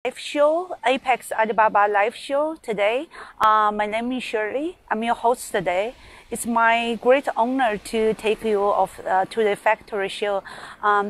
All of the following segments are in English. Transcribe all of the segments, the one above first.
Live show, Apex Alibaba live show today. My name is Shirley. I'm your host today. It's my great honor to take you to the factory show.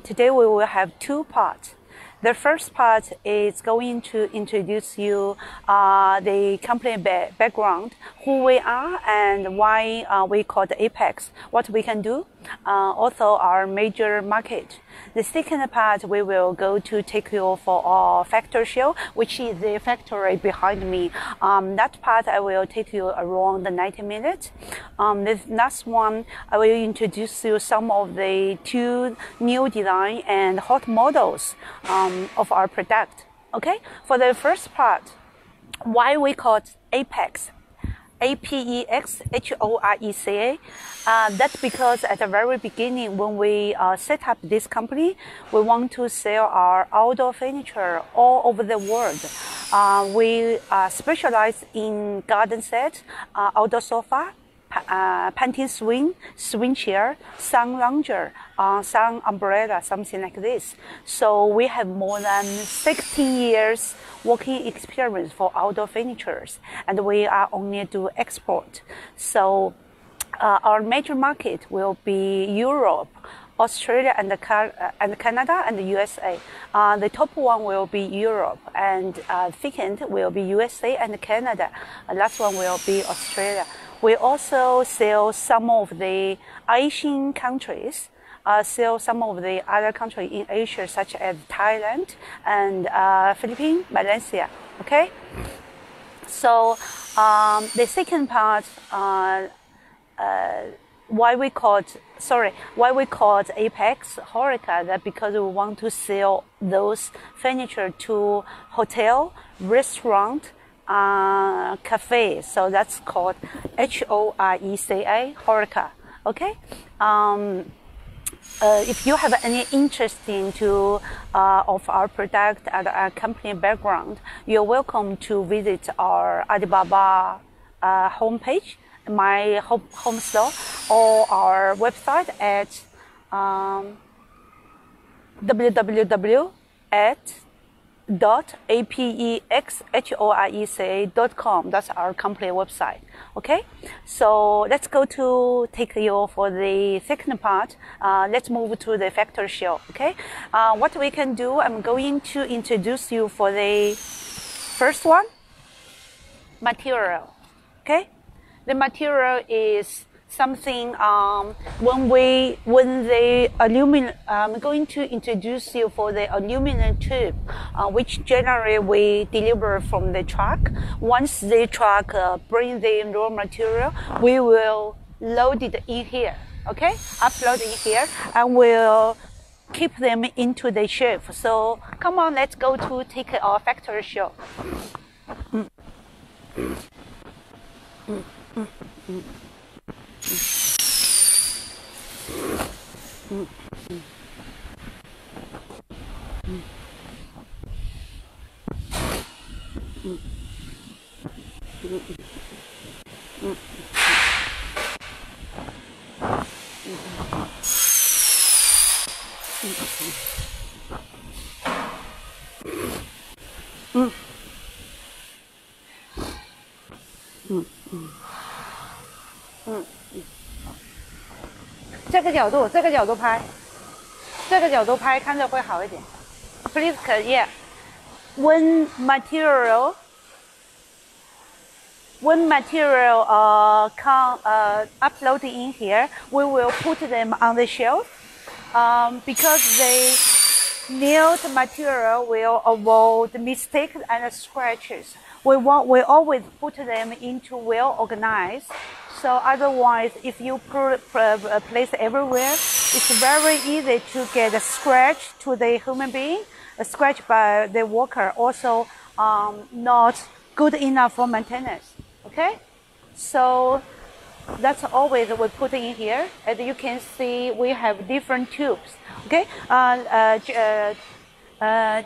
Today we will have two parts. The first part is going to introduce you the company background, who we are and why we call the Apex, what we can do, also our major market. The second part, we will go to take you for our factory show, which is the factory behind me. That part, I will take you around 90 minutes. The last one, I will introduce you some of the two new design and hot models of our product. Okay, for the first part, why we call it Apex. APEX HORECA. That's because at the very beginning, when we set up this company, we want to sell our outdoor furniture all over the world. We specialize in garden set, outdoor sofa, painting swing chair, sun lounger, sun umbrella, something like this. So we have more than 16 years working experience for outdoor furnitures, and we are only do export. So our major market will be Europe, Australia, and Canada, and the USA. The top one will be Europe, and second will be USA and Canada. Last one will be Australia. We also sell some of the Asian countries, sell some of the other countries in Asia, such as Thailand and Philippines, Malaysia. Okay. So the second part, why we call it Apex HORECA, that because we want to sell those furniture to hotel, restaurant, cafe. So that's called HORECA, HORECA. Okay. If you have any interest into of our product and our company background, you're welcome to visit our Alibaba homepage, my home store, or our website at www.apexhoreca.com. That's our company website. Okay, so let's go to take you for the second part. Let's move to the factory show. Okay, what we can do, I'm going to introduce you for the first one, material. Okay, the material is something when the aluminum, I'm going to introduce you for the aluminum tube, which generally we deliver from the truck. Once the truck brings the raw material, we will load it in here. Okay, upload it here, and we'll keep them into the shelf. So come on, let's go to take our factory show.这个角度拍，看着会好一点。Please, yeah. When material come uploaded in here, we will put them on the shelf. Because the nailed material will avoid mistakes and scratches. We always put them into well organized. So otherwise, if you place everywhere, it's very easy to get a scratch to the human being, a scratch by the worker. Also, not good enough for maintenance. Okay, so that's always we put in here. As you can see, we have different tubes. Okay,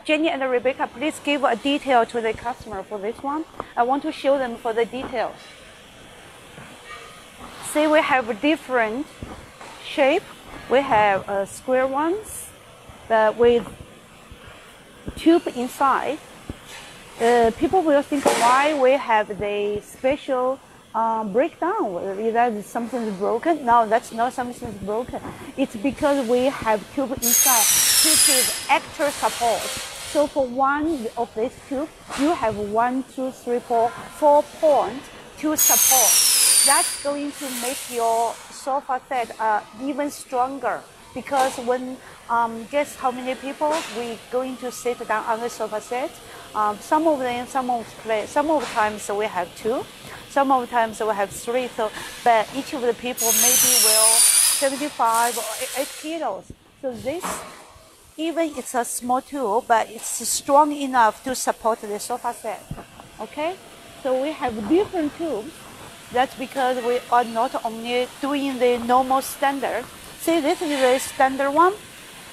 Jenny and Rebecca, please give a detail to the customer for this one. I want to show them for the details. See, we have different shape. We have square ones, but with tube inside. people will think why we have the special breakdown. That something's broken. No, that's not something's broken. It's because we have tube inside to give extra support. So for one of these tubes, you have 1, 2, 3, 4, 4 points to support. That's going to make your sofa set even stronger. Because when guess how many people we going to sit down on the sofa set? Some of them, some of the times we have 2, some of the times we have 3. So, but each of the people maybe will 75 or 8 kilos. So this, even it's a small tool, but it's strong enough to support the sofa set. Okay, so we have different tubes. That's because we are not only doing the normal standard. See, this is the standard one.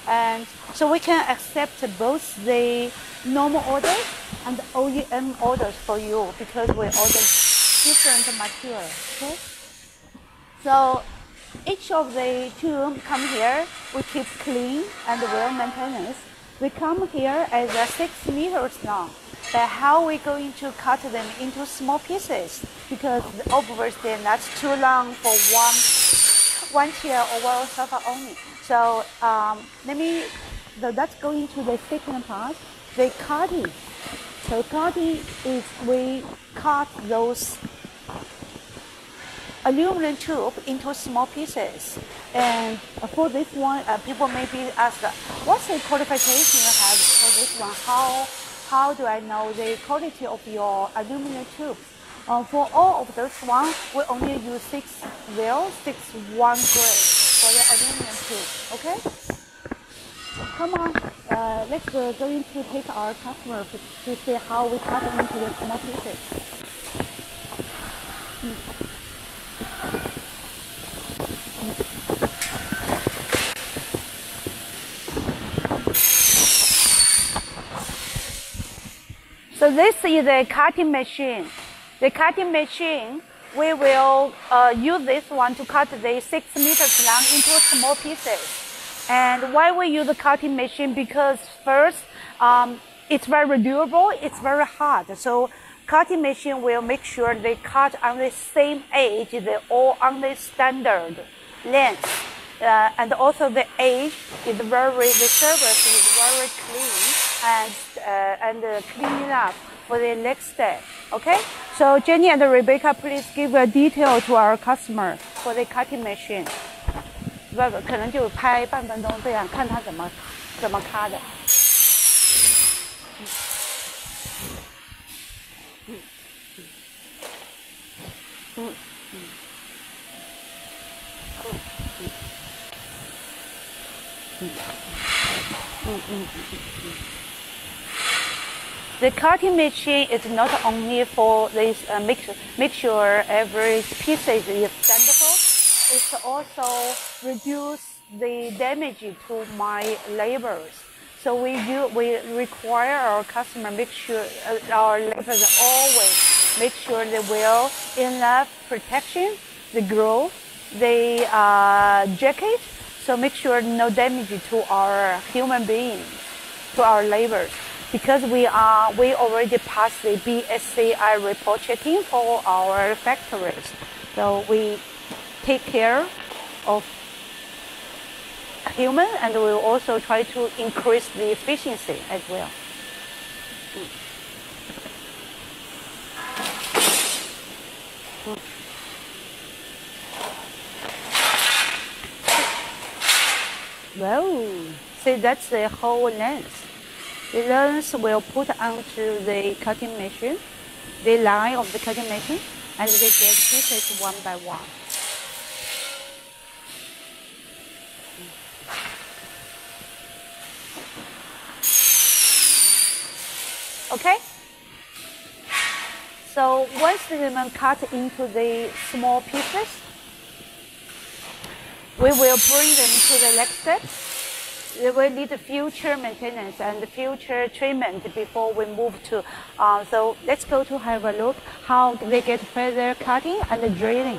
And so we can accept both the normal orders and the OEM orders for you because we order different material. Okay? So each of the tubes come here, we keep clean and well maintenance. We come here as 6 meters long. But how are we going to cut them into small pieces? Because obviously that's too long for one chair or one sofa only. So that's going to the second part, the cutting. So cutting is we cut those aluminum tube into small pieces. And for this one, people maybe ask, what's the qualification you have for this one? How do I know the quality of your aluminum tubes? For all of those ones, we only use 6 grade for the aluminum tube. Okay? Come on, let's go into take our customer to see how we cut them into the small pieces. So this is the cutting machine. The cutting machine, we will use this one to cut the 6 meters long into small pieces. And why we use the cutting machine? Because first, it's very durable, it's very hard. So cutting machine will make sure they cut on the same edge, they're all on the standard length. And also the edge is the surface is very clean and clean enough for the next step. Okay? So Jenny and Rebecca, please give a detail to our customer for the cutting machine. 可能就拍半分钟这样，看他怎么卡的。The cutting machine is not only for this make sure every piece is extendable. It also reduce the damage to my labors. So we require our customer make sure our labors always make sure they will enough protection, the glove, the jacket. So make sure no damage to our human beings, to our labors. Because we already passed the BSCI report checking for our factories. So we take care of human, and we will also try to increase the efficiency as well. Well, see, that's the whole length. The length will put onto the cutting machine, the line of the cutting machine, and they get pieces one by one. Okay? So once the lemon cut into the small pieces, we will bring them to the next step. They will need future maintenance and future treatment before we move to. So let's go to have a look how they get further cutting and drilling.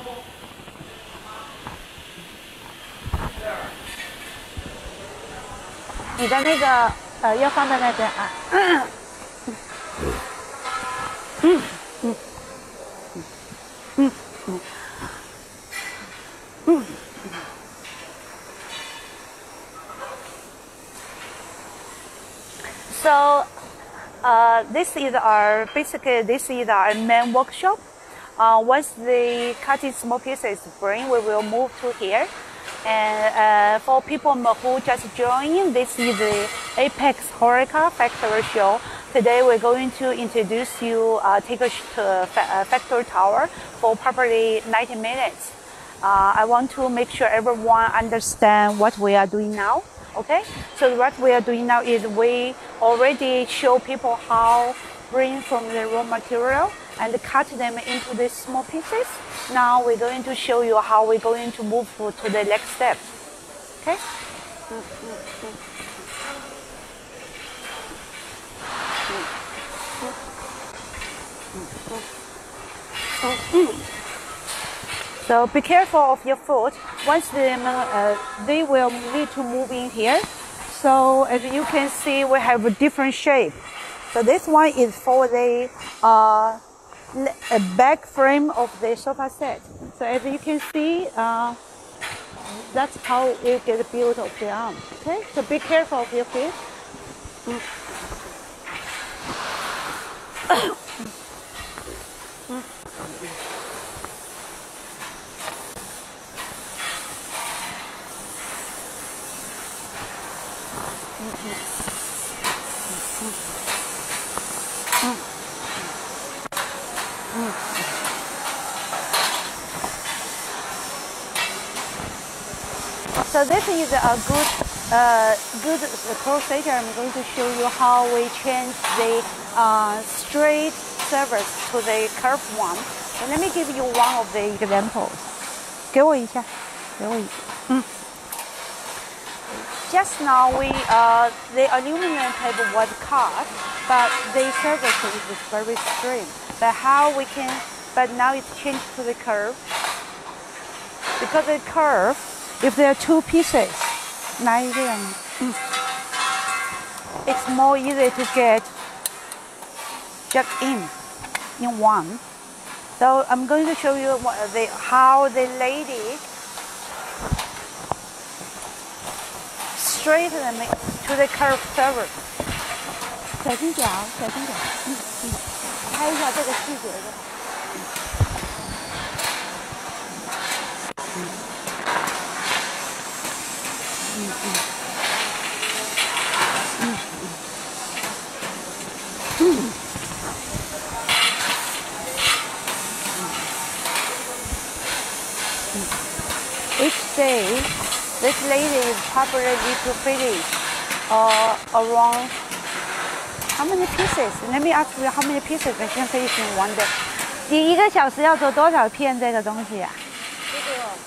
So this is our main workshop. Once they cut in small pieces, we will move to here. And for people who just joined, this is the Apex Horeca Factory Show. Today we're going to introduce you, take us to factory tour for probably 90 minutes. I want to make sure everyone understand what we are doing now. Okay, so what we are doing now is we already show people how bring from the raw material and cut them into these small pieces. Now we're going to show you how we're going to move to the next step. Okay. So be careful of your foot. Once they will need to move in here. So as you can see, we have a different shape. So this one is for the back frame of the sofa set. So as you can see, that's how it gets built of the arm. Okay, so be careful of your feet. So this is a good procedure. I'm going to show you how we change the straight surface to the curved one. So let me give you one of the examples. 给我一下，给我一下。Just now the aluminum table was cut, but the surface is very straight. But now it's changed to the curve. Because the curve, if there are two pieces, it's more easy to get just in one. So I'm going to show you how the lady straighten them to the curved surface. 小心脚，小心脚，拍一下这个细节的。Each day, this lady is probably need to finish around how many pieces? Let me ask you how many pieces I can finish in one day. 你1个小时要做多少片这个东西啊？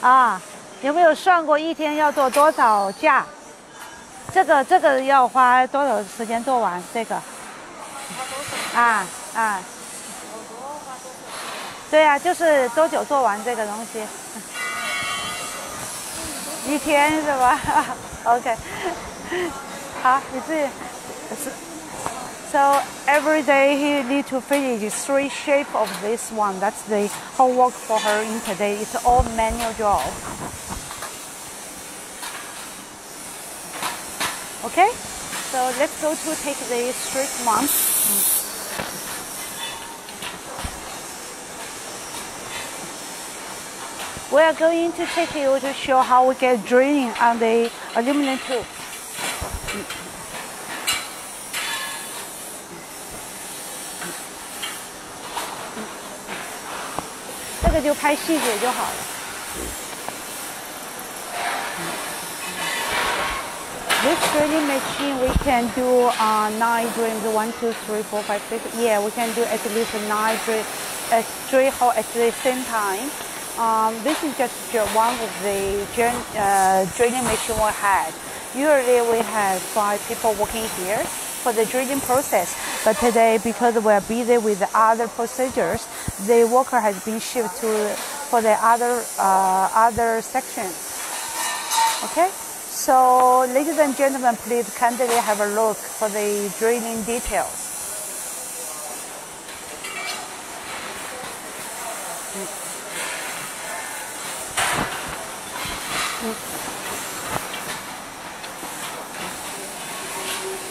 啊，有没有算过一天要做多少架？这个要花多少时间做完这个？啊。对啊，就是多久做完这个东西？1天是吧？OK， 好，你自己。So every day he need to finish 3 shapes of this one. That's the homework for her in today. It's all manual job. Okay, so let's go to take the straight one. We are going to take you to show how we get draining on the aluminum tube. 这个就拍细节就好了。This drilling machine we can do 9 drills, 1, 2, 3, 4, 5, 6. Yeah, we can do at least 9 straight hole at the same time. This is just one of the drilling machine we had. Usually we have 5 people working here for the drilling process, but today because we are busy with the other procedures, the worker has been shifted for the other sections. Okay, so ladies and gentlemen, please kindly have a look for the drilling details.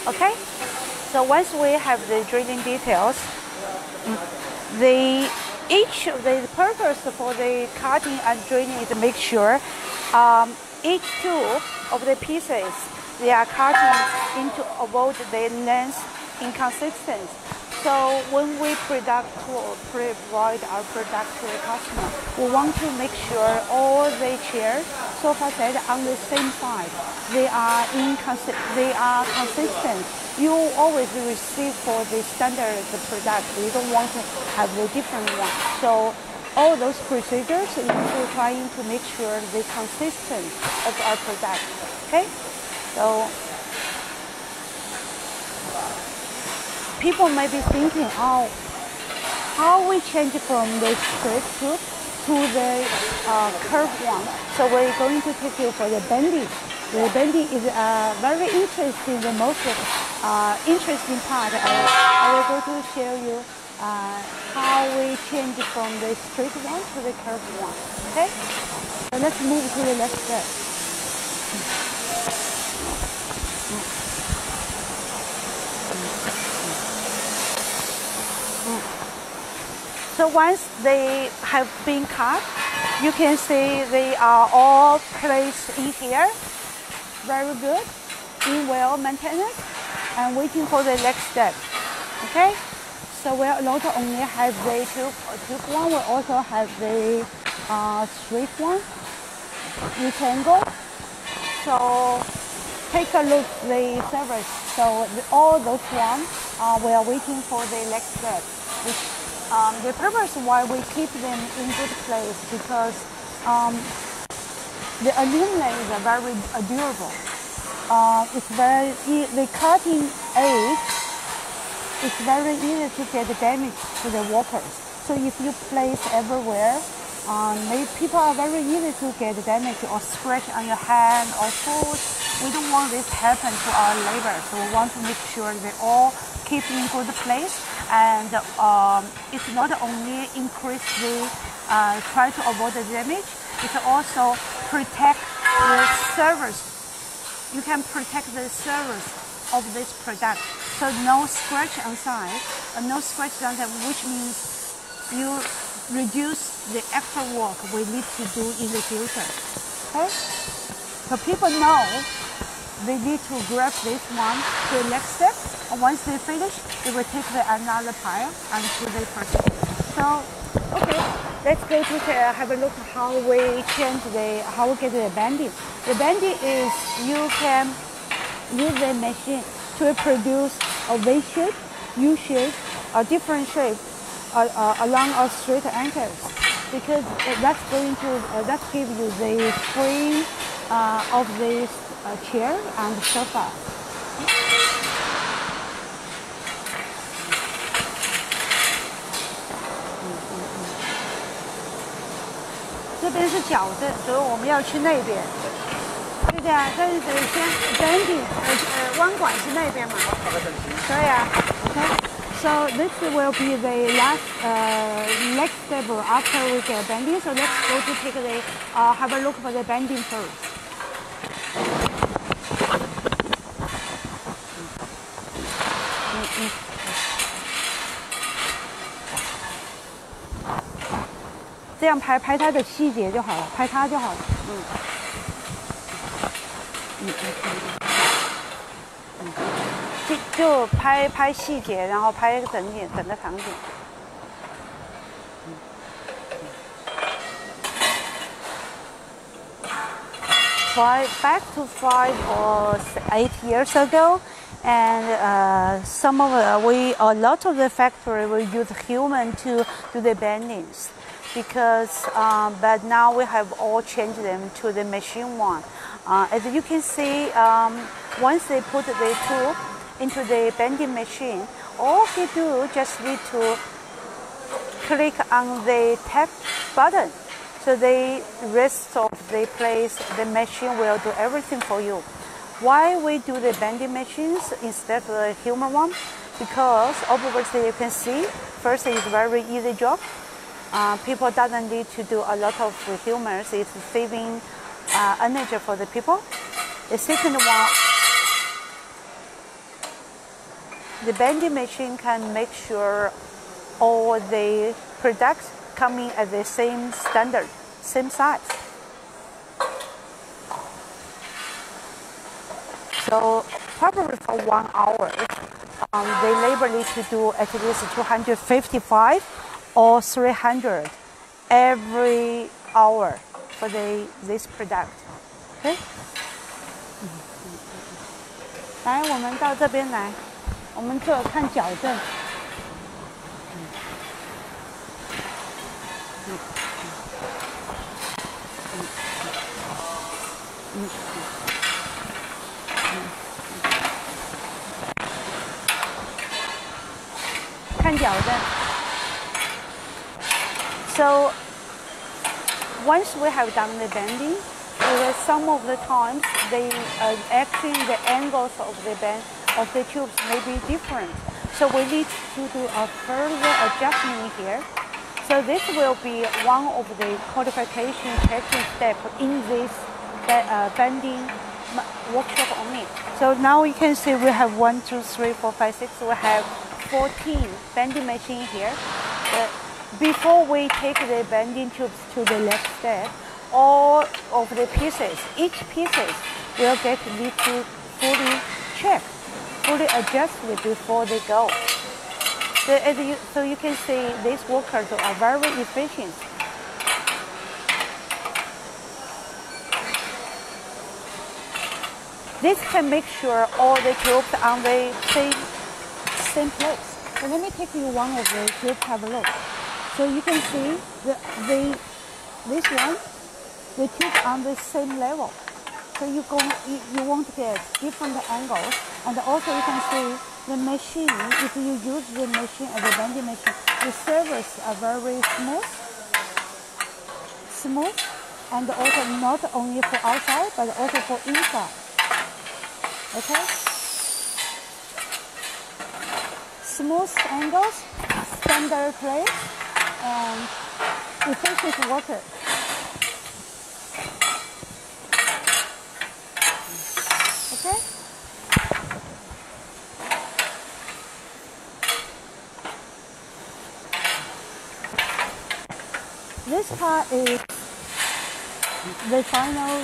Okay, so once we have the drilling details, the each of the purpose for the cutting and drilling is to make sure each two of the pieces they are cutting into avoid the length inconsistency. So when we provide our product to the customer, we want to make sure all the chairs, sofa set on the same side. They are consistent. You always receive for the standard product. You don't want to have the different one. So all those procedures is to trying to make sure the consistent of our product. Okay, so. People may be thinking, oh, how we change from the straight tube to the curved one. So we're going to take you for the bending. The bending is very interesting, the most interesting part. I will go to show you how we change from the straight one to the curved one. Okay? So let's move to the next step. So once they have been cut, you can see they are all placed in here. Very good, in well maintenance, and waiting for the next step. Okay, so we'll not only have the tube one, we also have the straight one, rectangle. So take a look at the service. So all those ones, we are waiting for the next step. The purpose why we keep them in good place because the aluminum is very durable. It's very the cutting edge. It's very easy to get damage to the workers. So if you place everywhere, people are very easy to get damage or scratch on your hand or foot. We don't want this to happen to our labor, so we want to make sure they all keep in good place. And it's not only increase the try to avoid the damage, it also protect the service. You can protect the service of this product, so no scratch on side, no scratch on them, which means you reduce the extra work we need to do in the future. Okay, so people know they need to grab this one to the next step. And once they finish, they will take another pile and do the process. So, okay, let's go to have a look at how we how we get the bending. The bending is you can use the machine to produce a V shape, U shape, a different shape along a straight ankles, because that's going to give you the frame of this chair and sofa. 这边是矫正，所以我们要去那边。对的啊，但是得先 bending， 弯管是那边嘛。对呀。Okay. So this will be the last next step after we get bending. So let's go to take the have a look for the bending first. 这样拍它的细节就好了，拍它就好了。就拍细节，然后拍整个场景。Back to 5 or 8 years ago, and a lot of the factory will use human to do the bendings, because but now we have all changed them to the machine one. As you can see, once they put the tube into the bending machine, all you do just need to click on the tap button. So the rest of the place, the machine will do everything for you. Why we do the bending machines instead of the human one? Because obviously you can see, first it's very easy job. People doesn't need to do a lot of humans. It's saving energy for the people. The second one, the bending machine can make sure all the products coming at the same standard, same size. So probably for 1 hour, they labor need to do at least 255 or 300 every hour for this product. Okay. 来，我们到这边来，我们做看矫正。看矫正。So once we have done the bending, some of the times actually the angles of the tubes may be different. So we need to do a further adjustment here. So this will be one of the qualification checking steps in this bending workshop only. So now you can see we have 1, 2, 3, 4, 5, 6. We have 14 bending machines here. Before we take the bending tubes to the next step, all of the pieces, each pieces will need to fully checked, fully adjusted before they go. So you can see these workers are very efficient. This can make sure all the tubes are on the same place. So let me take you one of the tubes, have a look. So you can see this one, the tube on the same level. So you won't get different angles. And also you can see the machine, if you use the machine as a bending machine, the surface are very smooth, and also not only for outside, but also for inside. Okay? Smooth angles, standard place, and efficient worker. Okay? This part is the final,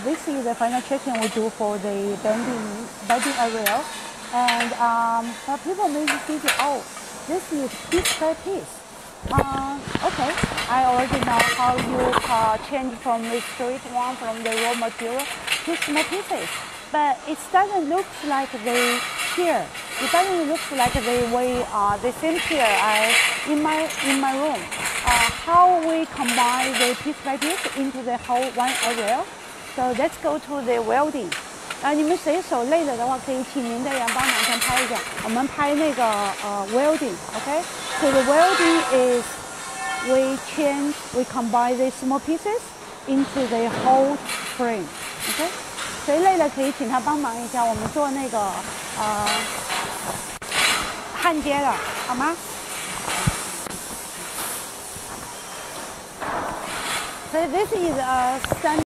this is the final checking we do for the bending area. And people may be thinking, oh, this is piece by piece. Okay, I already know how you change from the straight one, from the raw material to small pieces. But it doesn't look like they here. It doesn't look like the way the same here in my room. How we combine the piece by piece into the whole one area. So let's go to the welding. 你们谁手累了的话，可以请您的人帮忙先拍一下。我们拍那个welding，OK？ So the welding is we combine the small pieces into the whole frame，OK？ 谁累了可以请他帮忙一下，我们做那个焊接的，好吗？ So this is a standard.